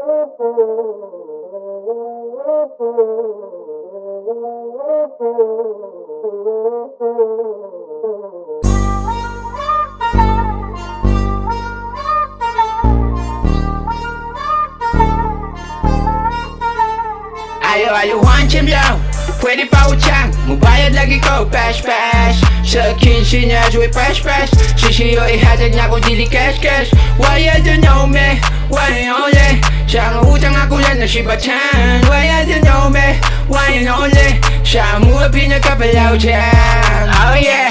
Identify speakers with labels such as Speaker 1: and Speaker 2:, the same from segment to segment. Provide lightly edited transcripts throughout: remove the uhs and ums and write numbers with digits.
Speaker 1: Ayaw champion, pwede pa utang, mubayad lagi ko, pash pash. Sa 15 niya, joy pash pash. Sisiyo ihatag niya kung dili cash cash. Why you don't know me, why you only? Siya ang utang ako yan na shibatan. Why you don't know me, why you only? Siya ang mga pinagkapalaw dyan. Oh yeah,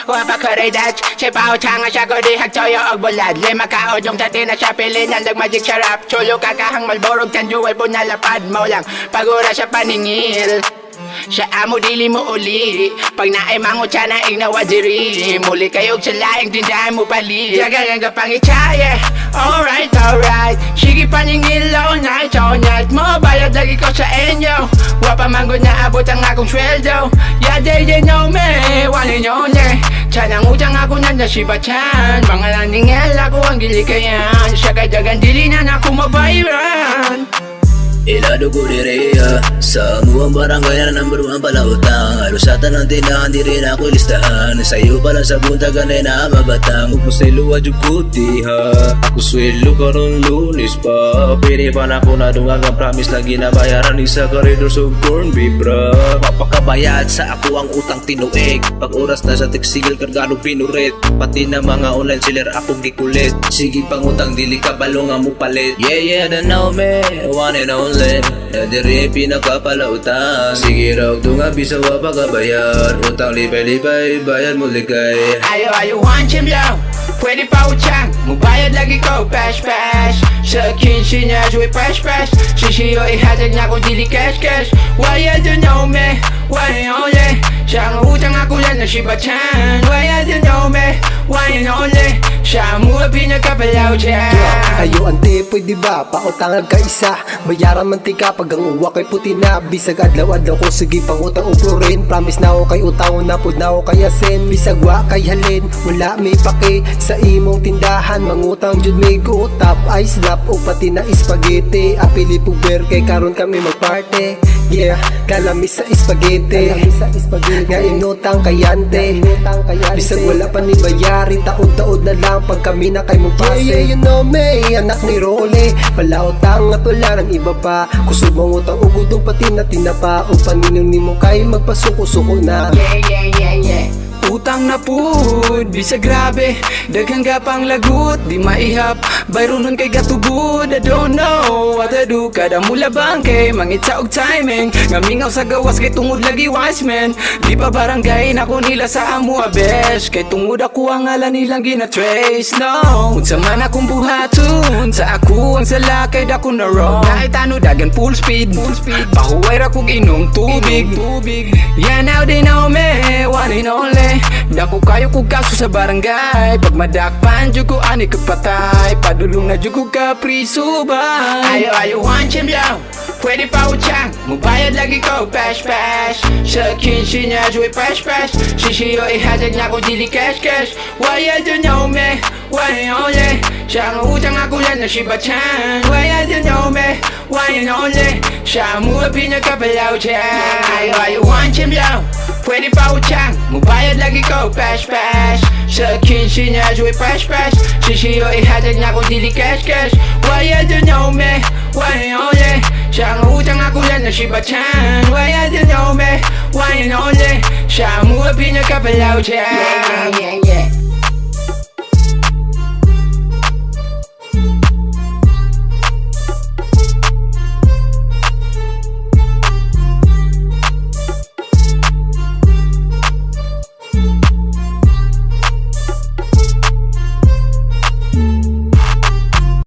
Speaker 1: wapa ko rin dach. Siya pa utang siya ko di hagtoyo og bulad. Lima ka odong tati na siya pili na magic sarap. Chulo kakahang malborog tan juwal po nalapad mo lang. Pagura siya paningil, siya amo dili mo uli. Pag naay mangot siya na ignawadiri. Muli kayog sa laing tindahan mo pali. Gagagang pangitsaya, alright, alright. Sige paningil all night, all night. Mabayad lagi ko sa inyo. Wapa manggod na abot ang akong sweldo. Yeah, they know me, wala nyo ne. Sanang utang ako na nasibatan. Mga naningel ako ang gilikayan. Siya kadagan dili na ako mabayaran.
Speaker 2: Ilado ko direya sa amuang barangay na number 1 pala utang. Halos sa tanang tindahan di rin ako listahan. Sa'yo pala sa buntagan ay namabatang. Huwag mo sa'yo adyo kuti ha. Ako swelo karon lunis pa. Pwede pa na ako nadungang ang promise lang ginabayaran. Isa ka rin sa corn beef bra. Papakabayad sa ako ang utang tinuig. Pag oras na sa teksigil kargano pinurit. Pati na mga online seller akong gikulit. Sige pangutang dili ka balong ang mupalit. Yeah, don't know me, one and only. Nadiri pinakapalautang. Sige raw tunga bisawa pagkabayad. Utang lipay-lipay, bayad mo ligay.
Speaker 1: Ayaw champion, pwede pa utang, mubayad lagi ko, pash pash. Sa 15 niya, joy pash pash. Sisiyo ihatag niya kung dili cash cash. Why you don't know me, why you only? Siya ang utang ako lang na shibatan. Why you don't know me, why you only? Siya ang mga pinagkapalaw dyan.
Speaker 3: Ayo ante, pwede ba pautangag ka isa? Bayaran mantika pag ang uwa kay puti na. Bisag adlaw-adlaw ko sige pangutang upurin. Promise na ako kay utang na pud na ako kay asin. Bisag wa kay halin, wala may pake sa imong tindahan. Mangutang jud may guutap, ice lap o pati na spaghetti. Apili puber kay karon kami magparty. Yeah, kalamis sa spaghetti. Nga inutang kayante. Bisag wala pa ni bayari, taod-taod na lang pag kami na kay mong pase. Yeah, you know me, anak ni Role. Palautang at wala ng iba pa. Kusog mong utang ugudong pati na tinapa. O paninong ni mo kay magpasuko-suko na.
Speaker 1: Yeah. Utang na pud, bisa grabe. Daghang gapang lagut, di maihap. Bayronon kay gatugod, I don't know what to do. Kada mula bangkay, mangitsa og timing. Ngamingaw sa gawas kay tungod lagi watchman. Di pa barangay na ko nila sa amo abesh. Kay tungod ako ang ala nilang gina-trace, no. Unsa man akong buhaton, sa ako ang salakay dako na wrong. Naitano dagan full speed. Pahuway ra kog inom tubig. Yeah, now they know me, one and only. Dako kayo kog kaso sa barangay. Pag madakpan jud ko ani kapatay. Padulong na jud ko ka priso ba. Ayaw champion, pwede pa utang, mubayad lagi ko, pash pash. Sa 15 niya, joy pash pash. Sisiyo ihatag niya kung dili cash cash. Why you don't know me, why you only? Siya ang utang ako lang na shibatan. Why you don't know me, why you only? Siya ang mga pinagkapalaw dyan. Ayaw champion, pwede pa utang, mubayad lagi ko, pash pash. Sa 15 niya, joy pash pash. Sisiyo ihatag niya kung dili cash cash. Why you don't know me, why you only? Siya ang utang ako lang na shibatan. Why you don't know me, why you only? Siya ang mga pinagkapalaw dyan.